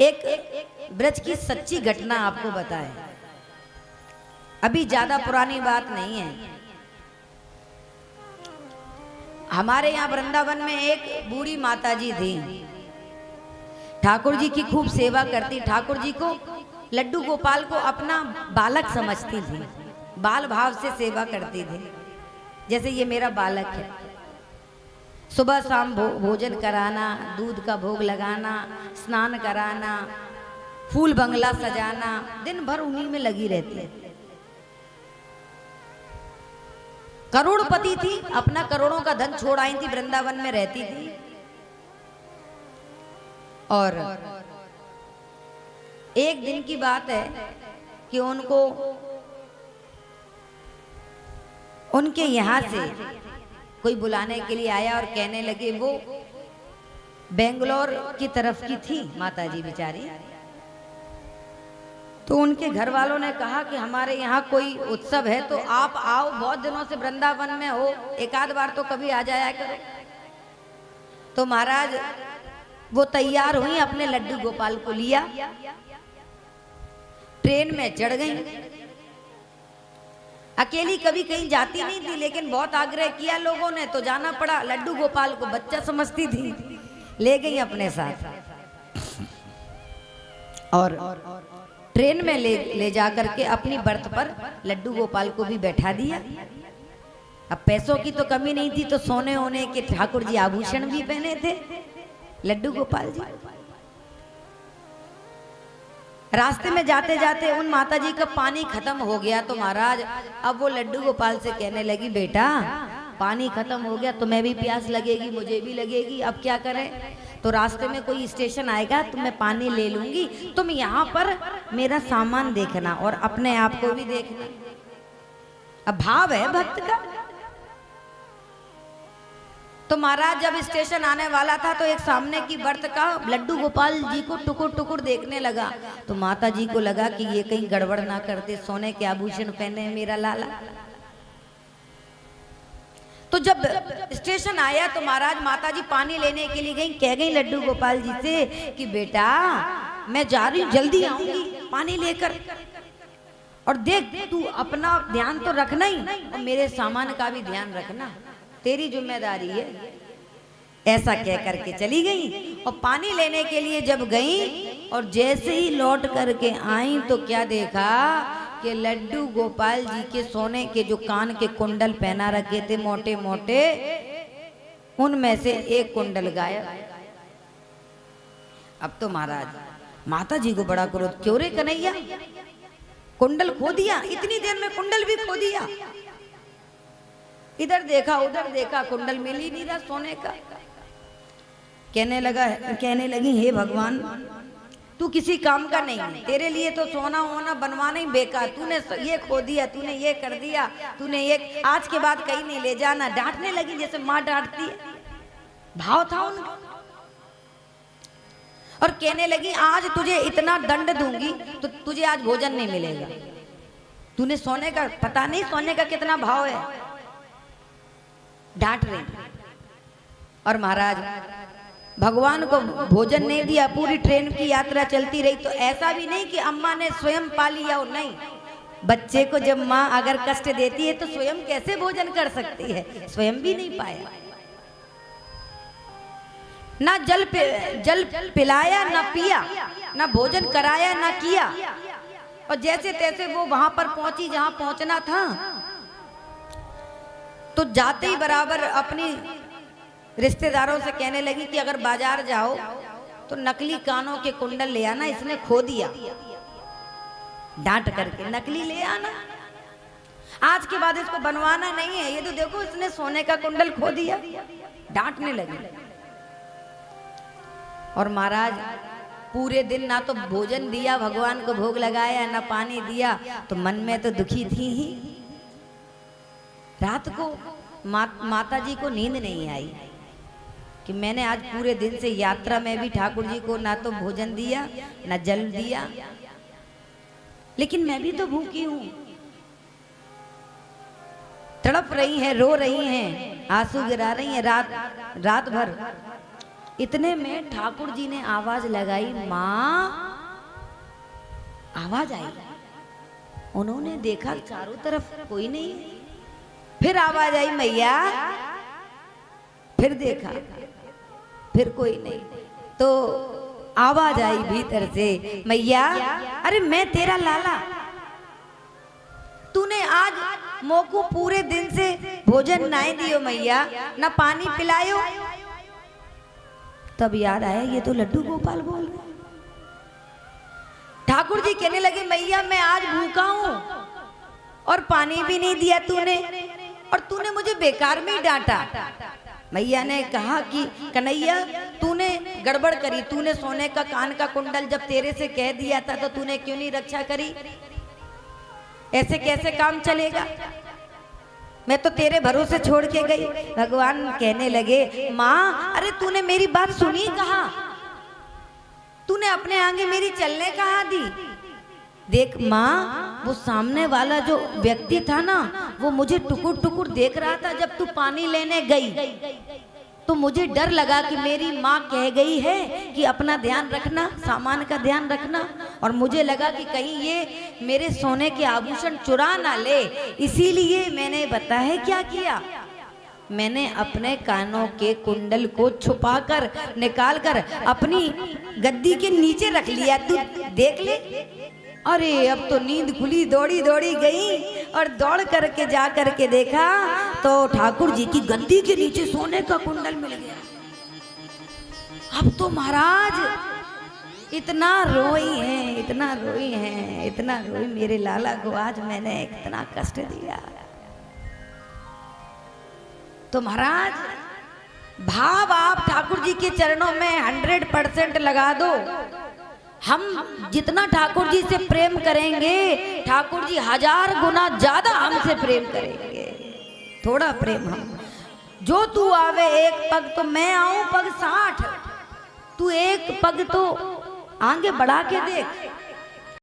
एक ब्रज की सच्ची घटना आपको बताएं, अभी ज्यादा पुरानी बात नहीं है। हमारे यहाँ वृंदावन में एक बूढ़ी माता जी थी, ठाकुर जी की खूब सेवा करती, ठाकुर जी को लड्डू गोपाल को अपना बालक समझती थी, बाल भाव से सेवा करती थी। जैसे ये मेरा बालक है, सुबह शाम भोजन कराना, दूध का भोग लगाना, स्नान कराना, फूल बंगला सजाना, दिन भर उन्हीं में लगी रहती है। करोड़पति थी, अपना करोड़ों का धन छोड़ आई थी, वृंदावन में रहती थी। और एक दिन की बात है कि उनको उनके यहाँ से कोई बुलाने के लिए आया और कहने लगे, वो बेंगलोर की तरफ की थी माता जी बेचारी, तो उनके घर वालों ने कहा कि हमारे यहाँ कोई उत्सव है तो आप आओ, बहुत दिनों से वृंदावन में हो, एक आध बार तो कभी आ जाया करो। तो महाराज वो तैयार हुई, अपने लड्डू गोपाल को लिया, ट्रेन में चढ़ गई। अकेली कभी कहीं जाती नहीं थी, लेकिन बहुत आग्रह किया लोगों ने तो जाना पड़ा। लड्डू गोपाल को बच्चा समझती थी, ले गई अपने साथ और ट्रेन में ले जा करके अपनी बर्थ पर लड्डू गोपाल को भी बैठा दिया। अब पैसों की तो कमी नहीं थी, तो सोने होने के ठाकुर जी आभूषण भी पहने थे लड्डू गोपाल जी। रास्ते में जाते जाते उन माता जी का पानी खत्म हो गया, तो महाराज अब वो लड्डू गोपाल से कहने लगी, बेटा पानी खत्म हो गया, तुम्हें भी प्यास लगेगी, मुझे भी लगेगी, अब क्या करें? तो रास्ते में कोई स्टेशन आएगा तो मैं पानी ले लूंगी, तुम यहाँ पर मेरा सामान देखना और अपने आप को भी देखना। अब भाव है भक्त का। तो महाराज जब स्टेशन आने वाला था तो एक सामने की बर्थ का लड्डू गोपाल जी को टुकुर टुकुर देखने लगा। तो माता जी को लगा कि ये कहीं गड़बड़ ना करते, सोने के आभूषण पहने मेरा लाला। तो जब स्टेशन आया तो महाराज माता जी पानी लेने के लिए गई, कह गई लड्डू गोपाल जी से कि बेटा मैं जा रही हूँ, जल्दी आऊंगी पानी लेकर, और देख तू अपना ध्यान तो रखना ही और मेरे सामान का भी ध्यान रखना, तेरी जिम्मेदारी है। ऐसा कह करके चली गई और पानी लेने के लिए जब गई और जैसे ही लौट करके आई तो क्या देखा कि लड्डू गोपाल जी के सोने के जो कान के कुंडल पहना रखे थे मोटे मोटे, उनमें से एक कुंडल गायब। अब तो महाराज माता जी को बड़ा क्रोध, क्यों रे कन्हैया कुंडल खो दिया, इतनी देर में कुंडल भी खो दिया। इधर देखा उधर देखा, कुंडल मिल ही नहीं रहा सोने का। कहने लगी, हे भगवान तू किसी काम का नहीं है, तेरे लिए तो सोना होना बनवाना ही बेकार, तूने ये खो दिया, तूने ये कर दिया, तूने ये आज के बाद कहीं नहीं ले जाना। डांटने लगी जैसे माँ डांटती है, भाव था उनका। और कहने लगी, आज तुझे इतना दंड दूंगी तो तुझे आज भोजन नहीं मिलेगा। तूने सोने का, पता नहीं सोने का कितना भाव है, डांट रही। और महाराज भगवान को भोजन नहीं दिया, पूरी ट्रेन की यात्रा चलती रही। तो ऐसा भी नहीं कि अम्मा ने स्वयं पा लिया हो, नहीं, बच्चे को जब माँ अगर कष्ट देती है तो स्वयं कैसे भोजन कर सकती है, स्वयं भी नहीं पाया, ना जल पिलाया, ना पिया, ना भोजन कराया, ना किया। और जैसे तैसे वो वहां पर पहुंची जहां पहुंचना था, तो जाते ही बराबर अपनी रिश्तेदारों से कहने लगी कि अगर बाजार जाओ तो नकली कानों के कुंडल ले आना, इसने खो दिया। डांट करके नकली ले आना, आज के बाद इसको बनवाना नहीं है, ये तो देखो इसने सोने का कुंडल खो दिया। डांटने लगी। और महाराज पूरे दिन ना तो भोजन दिया, भगवान को भोग लगाया, ना पानी दिया, तो मन में तो दुखी थी ही। रात को माता जी को नींद नहीं आई कि मैंने आज पूरे दिन से यात्रा में भी ठाकुर जी को ना तो भोजन दिया ना जल दिया, लेकिन मैं भी तो भूखी हूं। तड़प रही हैं, रो रही हैं, आंसू गिरा रही हैं रात भर। इतने में ठाकुर जी ने आवाज लगाई, माँ। आवाज आई, उन्होंने देखा चारों तरफ कोई नहीं। फिर आवाज आई, मैया। फिर देखा, फिर कोई नहीं। तो आवाज आई भीतर से, मैया, अरे मैं तेरा लाला, तूने आज मोको पूरे दिन से भोजन ना दियो मैया, ना पानी पिलायो। तब याद आया ये तो लड्डू गोपाल बोल रहे। ठाकुर जी कहने लगे, मैया मैं आज भूखा हूं और पानी भी नहीं दिया तूने, और तूने मुझे बेकार में ही डांटा। मैया ने कहा कि कन्हैया तूने गड़बड़ करी, तूने सोने का कान का कुंडल जब तेरे से कह दिया था तो तूने क्यों नहीं रक्षा करी? ऐसे कैसे काम चलेगा? मैं तो तेरे भरोसे छोड़ के गई। भगवान कहने लगे, माँ अरे तूने मेरी बात सुनी कहाँ? तूने अपने आगे मेरी चलने कहाँ दी? देख माँ, वो सामने वाला जो व्यक्ति था ना, वो मुझे टुकुर टुकुर देख रहा था जब तू पानी लेने गई। तो मुझे डर लगा कि मेरी माँ कह गई है कि अपना ध्यान रखना, सामान का ध्यान रखना, और मुझे लगा कि कहीं ये मेरे सोने के आभूषण चुरा ना ले, इसीलिए मैंने पता है क्या किया, मैंने अपने कानों के कुंडल को छुपाकर निकालकर अपनी गद्दी के नीचे रख लिया। तू देख ले। अरे अब तो नींद खुली, दौड़ी दौड़ी गई और दौड़ करके जा करके देखा तो ठाकुर जी की गद्दी के नीचे सोने का कुंडल मिल गया। अब तो महाराज इतना रोई है, इतना रोई है, इतना रोई, मेरे लाला को आज मैंने इतना कष्ट दिया। तो महाराज भाव आप ठाकुर जी के चरणों में 100% लगा दो। हम जितना ठाकुर जी से प्रेम करेंगे, ठाकुर जी 1000 गुना ज्यादा हमसे प्रेम करेंगे। थोड़ा प्रेम हम, जो तू आवे एक पग तो मैं आऊं पग 60, तू एक पग तो आगे बढ़ा के देख।